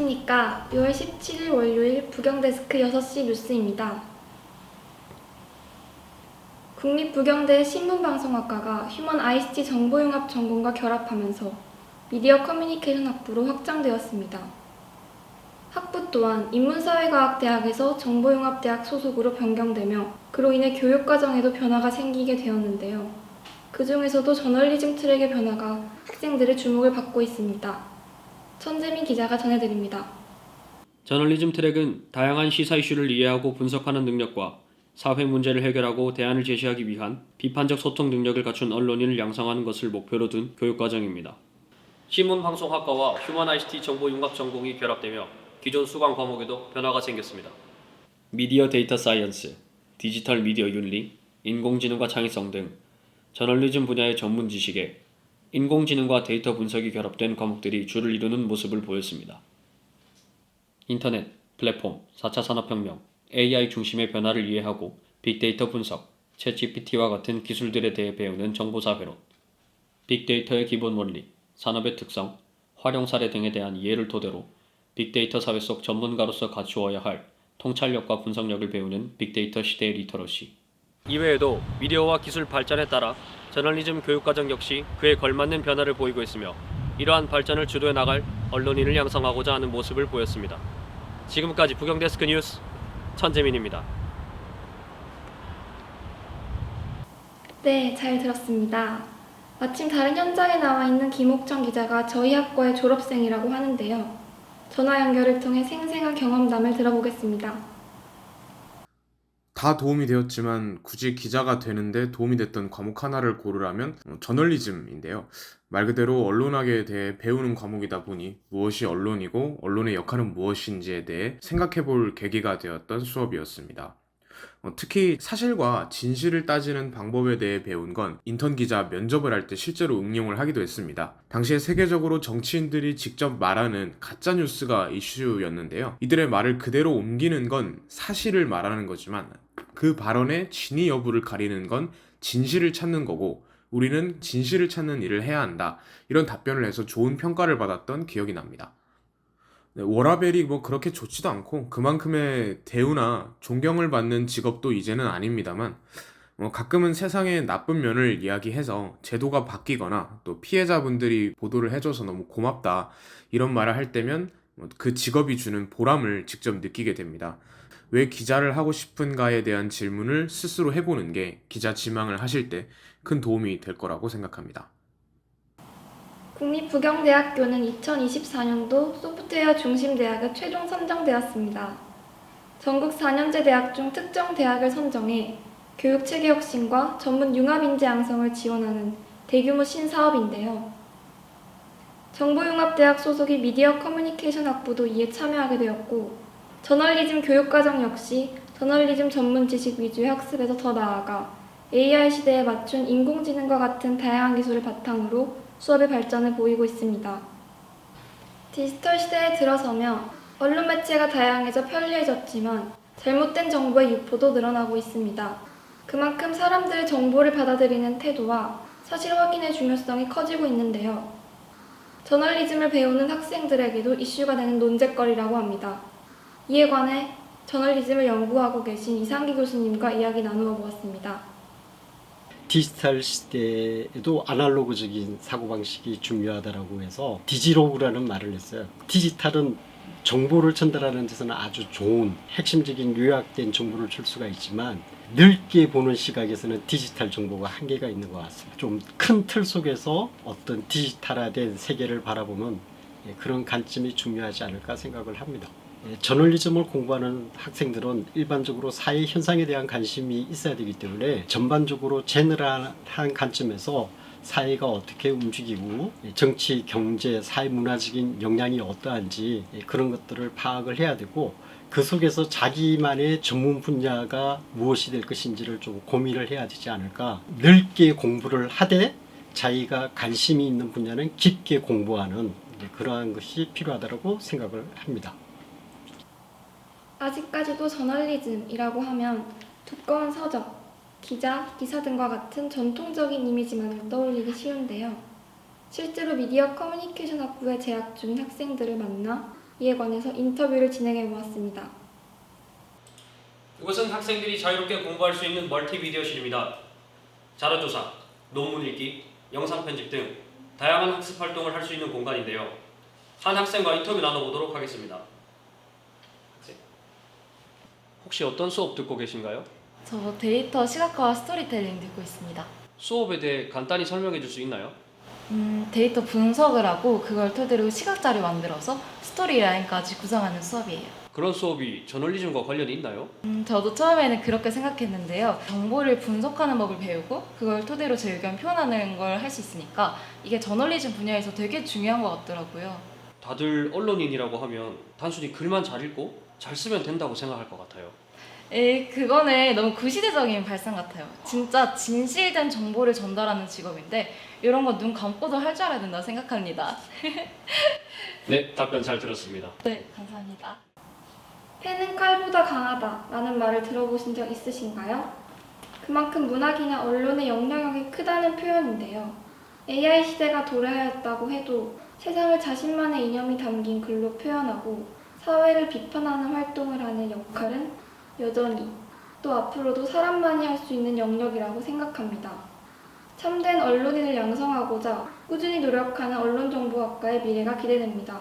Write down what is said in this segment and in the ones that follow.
안녕하십니까. 6월 17일 월요일 부경데스크 6시 뉴스입니다. 국립부경대 신문방송학과가 휴먼 ICT 정보융합 전공과 결합하면서 미디어 커뮤니케이션 학부로 확장되었습니다. 학부 또한 인문사회과학대학에서 정보융합대학 소속으로 변경되며 그로 인해 교육과정에도 변화가 생기게 되었는데요. 그 중에서도 저널리즘 트랙의 변화가 학생들의 주목을 받고 있습니다. 천재민 기자가 전해드립니다. 저널리즘 트랙은 다양한 시사 이슈를 이해하고 분석하는 능력과 사회 문제를 해결하고 대안을 제시하기 위한 비판적 소통 능력을 갖춘 언론인을 양성하는 것을 목표로 둔 교육과정입니다. 신문방송학과와 휴먼 ICT 정보융합 전공이 결합되며 기존 수강 과목에도 변화가 생겼습니다. 미디어 데이터 사이언스, 디지털 미디어 윤리, 인공지능과 창의성 등 저널리즘 분야의 전문 지식에 인공지능과 데이터 분석이 결합된 과목들이 주를 이루는 모습을 보였습니다. 인터넷, 플랫폼, 4차 산업혁명, AI 중심의 변화를 이해하고 빅데이터 분석, 챗GPT와 같은 기술들에 대해 배우는 정보사회론, 빅데이터의 기본 원리, 산업의 특성, 활용 사례 등에 대한 이해를 토대로 빅데이터 사회 속 전문가로서 갖추어야 할 통찰력과 분석력을 배우는 빅데이터 시대의 리터러시. 이외에도 미디어와 기술 발전에 따라 저널리즘 교육과정 역시 그에 걸맞는 변화를 보이고 있으며 이러한 발전을 주도해 나갈 언론인을 양성하고자 하는 모습을 보였습니다. 지금까지 부경데스크 뉴스 천재민입니다. 네, 잘 들었습니다. 마침 다른 현장에 나와 있는 김옥천 기자가 저희 학과의 졸업생이라고 하는데요. 전화 연결을 통해 생생한 경험담을 들어보겠습니다. 다 도움이 되었지만 굳이 기자가 되는데 도움이 됐던 과목 하나를 고르라면 저널리즘인데요. 말 그대로 언론학에 대해 배우는 과목이다 보니 무엇이 언론이고 언론의 역할은 무엇인지에 대해 생각해 볼 계기가 되었던 수업이었습니다. 특히 사실과 진실을 따지는 방법에 대해 배운 건 인턴 기자 면접을 할 때 실제로 응용을 하기도 했습니다. 당시에 세계적으로 정치인들이 직접 말하는 가짜뉴스가 이슈였는데요. 이들의 말을 그대로 옮기는 건 사실을 말하는 거지만 그 발언의 진위 여부를 가리는 건 진실을 찾는 거고 우리는 진실을 찾는 일을 해야 한다. 이런 답변을 해서 좋은 평가를 받았던 기억이 납니다. 네, 워라벨이 그렇게 좋지도 않고 그만큼의 대우나 존경을 받는 직업도 이제는 아닙니다만 가끔은 세상의 나쁜 면을 이야기해서 제도가 바뀌거나 또 피해자분들이 보도를 해줘서 너무 고맙다 이런 말을 할 때면 그 직업이 주는 보람을 직접 느끼게 됩니다. 왜 기자를 하고 싶은가에 대한 질문을 스스로 해보는 게 기자 지망을 하실 때 큰 도움이 될 거라고 생각합니다. 국립부경대학교는 2024년도 소프트웨어 중심 대학에 최종 선정되었습니다. 전국 4년제 대학 중 특정 대학을 선정해 교육체계 혁신과 전문 융합인재 양성을 지원하는 대규모 신사업인데요. 정보융합대학 소속의 미디어 커뮤니케이션 학부도 이에 참여하게 되었고 저널리즘 교육과정 역시 저널리즘 전문 지식 위주의 학습에서 더 나아가 AI 시대에 맞춘 인공지능과 같은 다양한 기술을 바탕으로 수업의 발전을 보이고 있습니다. 디지털 시대에 들어서며 언론 매체가 다양해져 편리해졌지만 잘못된 정보의 유포도 늘어나고 있습니다. 그만큼 사람들의 정보를 받아들이는 태도와 사실 확인의 중요성이 커지고 있는데요. 저널리즘을 배우는 학생들에게도 이슈가 되는 논쟁거리라고 합니다. 이에 관해 저널리즘을 연구하고 계신 이상기 교수님과 이야기 나누어 보았습니다. 디지털 시대에도 아날로그적인 사고방식이 중요하다고 해서 디지로그라는 말을 했어요. 디지털은 정보를 전달하는 데서는 아주 좋은 핵심적인 요약된 정보를 줄 수가 있지만 넓게 보는 시각에서는 디지털 정보가 한계가 있는 것 같습니다. 좀 큰 틀 속에서 어떤 디지털화된 세계를 바라보면 그런 관점이 중요하지 않을까 생각을 합니다. 저널리즘을 공부하는 학생들은 일반적으로 사회 현상에 대한 관심이 있어야 되기 때문에 전반적으로 제너럴한 관점에서 사회가 어떻게 움직이고 정치, 경제, 사회 문화적인 영향이 어떠한지 그런 것들을 파악을 해야 되고 그 속에서 자기만의 전문 분야가 무엇이 될 것인지를 좀 고민을 해야 되지 않을까. 넓게 공부를 하되 자기가 관심이 있는 분야는 깊게 공부하는 그러한 것이 필요하다고 생각을 합니다. 아직까지도 저널리즘이라고 하면 두꺼운 서적, 기자, 기사 등과 같은 전통적인 이미지만을 떠올리기 쉬운데요. 실제로 미디어 커뮤니케이션 학부에 재학 중인 학생들을 만나 이에 관해서 인터뷰를 진행해 보았습니다. 이곳은 학생들이 자유롭게 공부할 수 있는 멀티미디어실입니다. 자료조사, 논문 읽기, 영상 편집 등 다양한 학습 활동을 할 수 있는 공간인데요. 한 학생과 인터뷰 나눠보도록 하겠습니다. 혹시 어떤 수업 듣고 계신가요? 저 데이터 시각화와 스토리텔링 듣고 있습니다. 수업에 대해 간단히 설명해 줄 수 있나요? 데이터 분석을 하고 그걸 토대로 시각자료 만들어서 스토리라인까지 구성하는 수업이에요. 그런 수업이 저널리즘과 관련이 있나요? 저도 처음에는 그렇게 생각했는데요. 정보를 분석하는 법을 배우고 그걸 토대로 제 의견 표현하는 걸 할 수 있으니까 이게 저널리즘 분야에서 되게 중요한 것 같더라고요. 다들 언론인이라고 하면 단순히 글만 잘 읽고 잘 쓰면 된다고 생각할 것 같아요. 그거는 너무 구시대적인 발상 같아요. 진짜 진실된 정보를 전달하는 직업인데 이런 거 눈 감고도 할 줄 알아야 된다고 생각합니다. 네, 답변 잘 들었습니다. 네, 감사합니다. 패는 칼보다 강하다 라는 말을 들어보신 적 있으신가요? 그만큼 문학이나 언론의 영향력이 크다는 표현인데요. AI 시대가 도래하였다고 해도 세상을 자신만의 이념이 담긴 글로 표현하고 사회를 비판하는 활동을 하는 역할은 여전히 또 앞으로도 사람만이 할 수 있는 영역이라고 생각합니다. 참된 언론인을 양성하고자 꾸준히 노력하는 언론정보학과의 미래가 기대됩니다.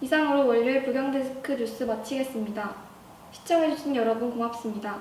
이상으로 월요일 부경데스크 뉴스 마치겠습니다. 시청해주신 여러분 고맙습니다.